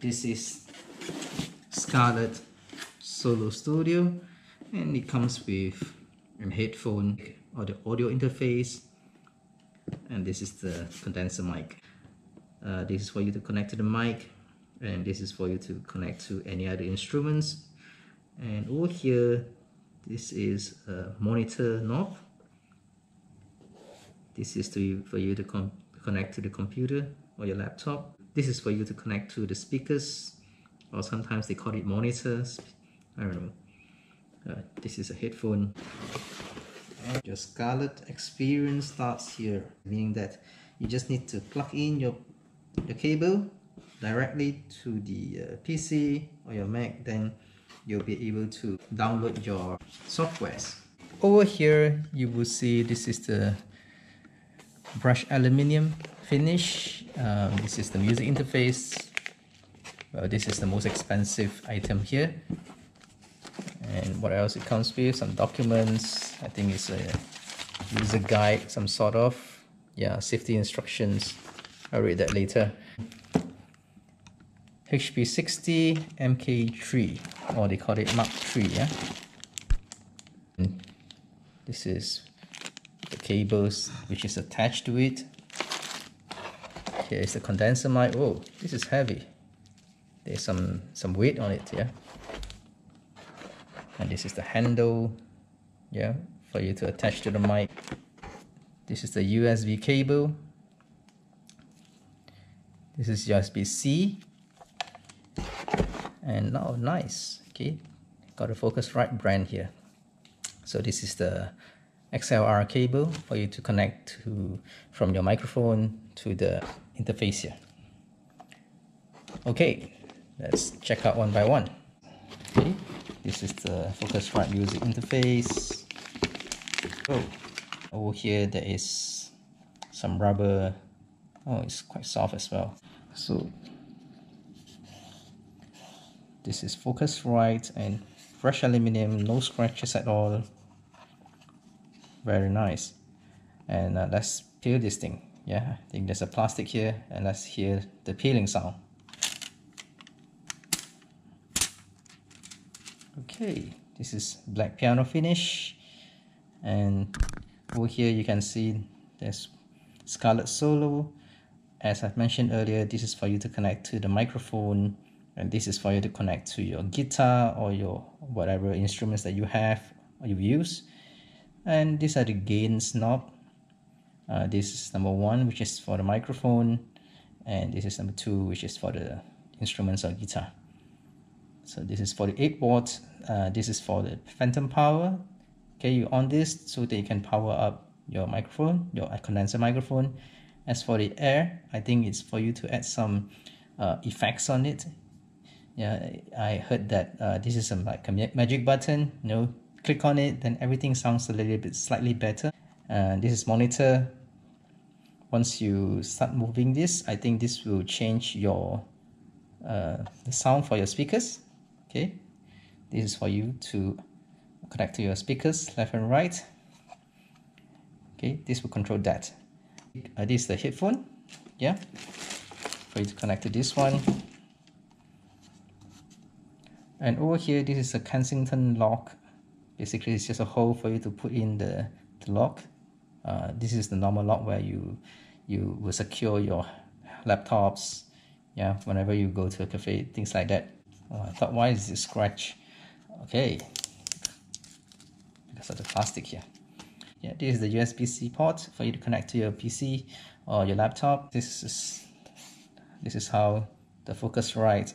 This is Scarlett Solo Studio, and it comes with a headphone or the audio interface, and this is the condenser mic. This is for you to connect to the mic, and this is for you to connect to any other instruments. And over here, this is a monitor knob. This is for you to connect to the computer or your laptop. This is for you to connect to the speakers, or sometimes they call it monitors. I don't know. This is a headphone. And your Scarlett experience starts here, meaning that you just need to plug in your cable directly to the PC or your Mac, then you'll be able to download your softwares. Over here you will see this is the brushed aluminium finish. This is the music interface. Well, this is the most expensive item here. And what else it comes with? Some documents. I think it's a user guide, some sort of, yeah, safety instructions. I'll read that later. HP60 MK3, or they call it Mark III, yeah. And this is the cables which is attached to it. Here is the condenser mic. Oh, this is heavy. There's some weight on it, yeah. And this is the handle, yeah, for you to attach to the mic. This is the USB cable. This is USB-C. And now, nice, okay, got a Focusrite brand here. So this is the XLR cable for you to connect from your microphone to the interface here. Okay, let's check out one by one. Okay, this is the Focusrite music interface. Oh, over here there is some rubber. Oh, it's quite soft as well. So this is Focusrite and fresh aluminum, no scratches at all. Very nice. And let's peel this thing. Yeah, I think there's a plastic here, and let's hear the peeling sound. Okay, this is black piano finish, and over here you can see there's Scarlett Solo. As I've mentioned earlier, this is for you to connect to the microphone, and this is for you to connect to your guitar or your whatever instruments that you have or you use. And these are the gains knob. This is number 1, which is for the microphone, and this is number 2, which is for the instruments or guitar. So this is for the 8 watts. This is for the phantom power. Okay, you on this so that you can power up your microphone, your condenser microphone. As for the air, I think it's for you to add some effects on it. Yeah, I heard that this is like a magic button. You know, click on it, then everything sounds a little bit slightly better. This is monitor. Once you start moving this, I think this will change your the sound for your speakers. Okay, this is for you to connect to your speakers left and right. Okay, this will control that. This is the headphone, yeah, for you to connect to this one. And over here, this is a Kensington lock. Basically, it's just a hole for you to put in the lock. This is the normal lock where you will secure your laptops, yeah, whenever you go to a cafe, things like that. Oh, I thought, why is this scratch? Okay, because of the plastic here. Yeah, this is the USB-C port for you to connect to your PC or your laptop. This is how the Focusrite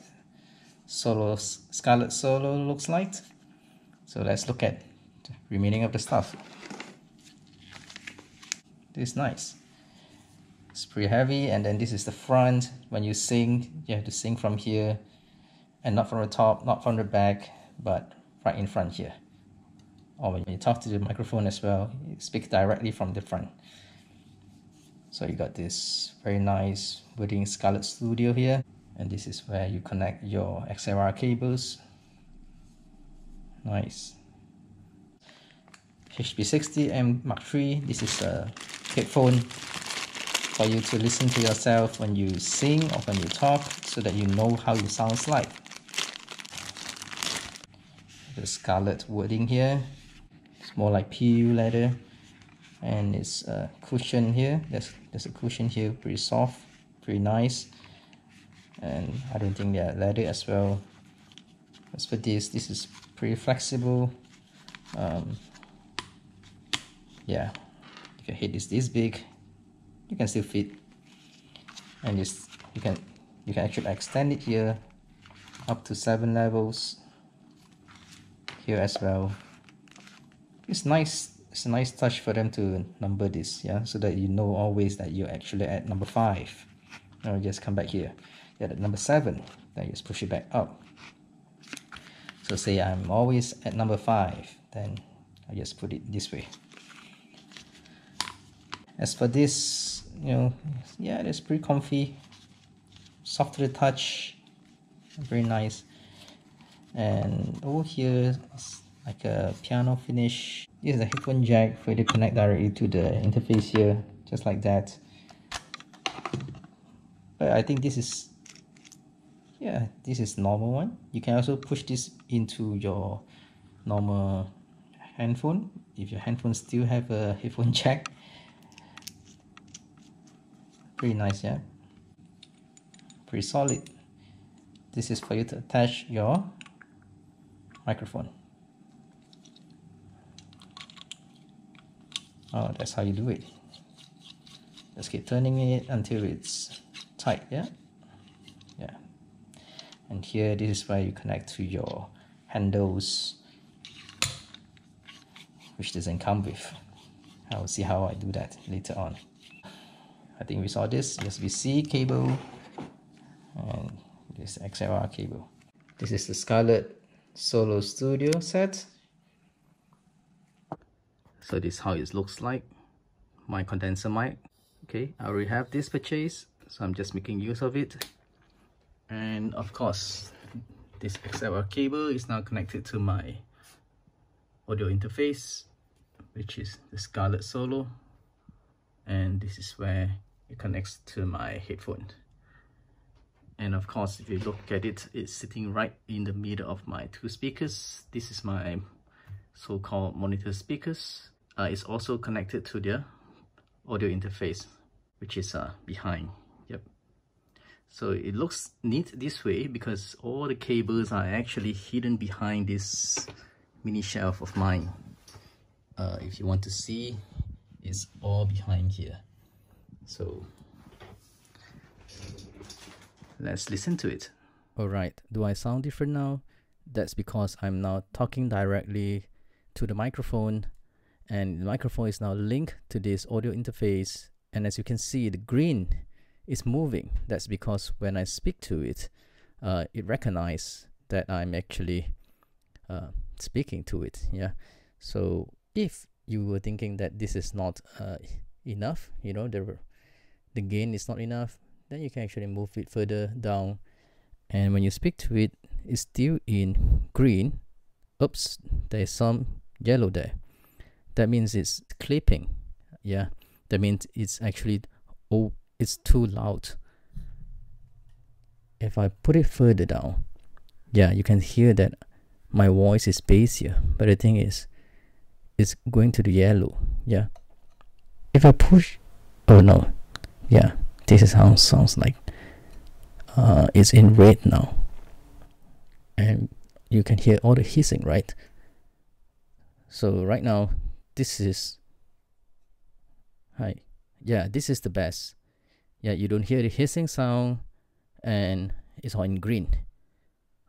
Scarlett Solo looks like. So let's look at the remaining of the stuff. This is nice. It's pretty heavy, and then this is the front. When you sing, you have to sing from here, and not from the top, not from the back, but right in front here. Or when you talk to the microphone as well, you speak directly from the front. So you got this very nice wooden Scarlett Studio here, and this is where you connect your XLR cables. Nice. HP60 Mark III. This is a headphone. for you to listen to yourself when you sing or when you talk, so that you know how it sounds like. The Scarlett wording here, it's more like PU leather, and it's a cushion here. There's a cushion here, pretty soft, pretty nice, and I don't think they're leather as well. As for this is pretty flexible. Yeah, if your head is this big, you can still fit, and this you can actually extend it here up to 7 levels here as well. It's nice. It's a nice touch for them to number this, yeah, so that you know always that you're actually at number 5. Now just come back here, you're at number 7, then just push it back up. So say I'm always at number 5, then I just put it this way. As for this, you know, yeah, it's pretty comfy, soft to the touch, very nice. And over here it's like a piano finish. This is a headphone jack for you to connect directly to the interface here, just like that. But I think this is, yeah, this is normal one. You can also push this into your normal handphone if your handphone still have a headphone jack. Pretty nice, yeah, pretty solid. This is for you to attach your microphone. Oh, that's how you do it. Just keep turning it until it's tight, yeah. And here, this is where you connect to your handles, which doesn't come with. I will see how I do that later on. I think we saw this USB-C cable and this XLR cable. This is the Scarlett Solo Studio set. So this is how it looks like, my condenser mic. Okay, I already have this purchase, so I'm just making use of it. And of course, this XLR cable is now connected to my audio interface, which is the Scarlett Solo, and this is where it connects to my headphone. And of course, if you look at it, it's sitting right in the middle of my 2 speakers. This is my so-called monitor speakers. It's also connected to the audio interface, which is behind. Yep. So it looks neat this way because all the cables are actually hidden behind this mini shelf of mine. If you want to see, it's all behind here. So let's listen to it. Alright, do I sound different now? That's because I'm now talking directly to the microphone, and the microphone is now linked to this audio interface, and as you can see, the green is moving. That's because when I speak to it, it recognizes that I'm actually speaking to it. Yeah. So if you were thinking that this is not enough, you know, the gain is not enough, then you can actually move it further down, and when you speak to it, it's still in green. Oops, there's some yellow there. That means it's clipping. Yeah, that means it's actually, oh, it's too loud. If I put it further down, yeah, you can hear that my voice is bassier, but the thing is, it's going to the yellow. Yeah, if I push, oh no, yeah, this is how it sounds like. It's in red now, and you can hear all the hissing, right? So right now, this is, hi, yeah, this is the best. Yeah, you don't hear the hissing sound, and it's all in green.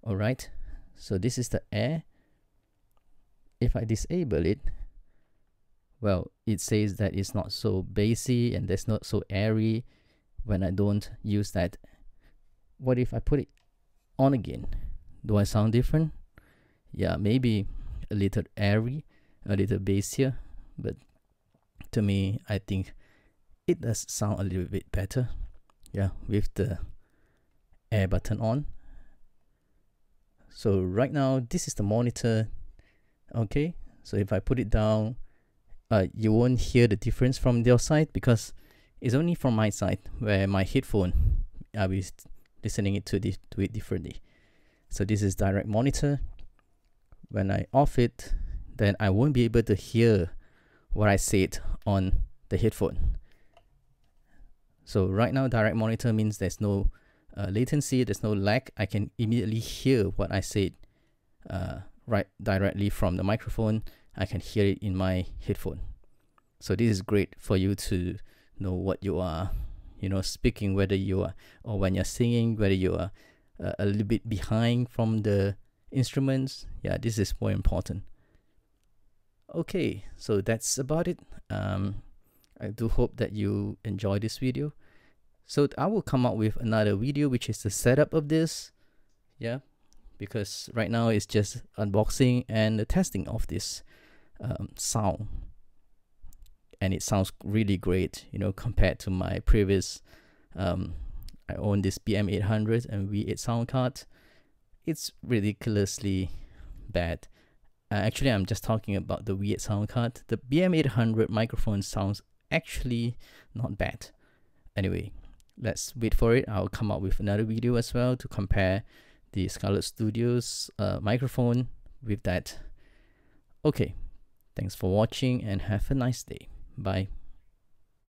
All right, so this is the air. If I disable it, well, it says that it's not so bassy and that's not so airy when I don't use that. What if I put it on again? Do I sound different? Yeah, maybe a little airy, a little bassier, but to me, I think it does sound a little bit better. Yeah, with the air button on. So right now, this is the monitor. Okay, so if I put it down, you won't hear the difference from your side because It's only from my side where my headphone, I'll be listening to it differently. So this is direct monitor. When I off it, then I won't be able to hear what I said on the headphone. So right now, direct monitor means there's no latency, there's no lag. I can immediately hear what I said right directly from the microphone. I can hear it in my headphone. So this is great for you to know what you are, speaking, whether you are, or when you're singing, whether you are a little bit behind from the instruments. Yeah, this is more important. Okay, so that's about it. I do hope that you enjoy this video. So I will come up with another video which is the setup of this, yeah, because right now it's just unboxing and the testing of this sound, and it sounds really great, compared to my previous I own this BM800 and V8 sound card. It's ridiculously bad. Actually, I'm just talking about the V8 sound card. The BM800 microphone sounds actually not bad. Anyway, let's wait for it. I'll come up with another video as well to compare the Scarlett Studio's microphone with that. Okay, thanks for watching and have a nice day. Bye.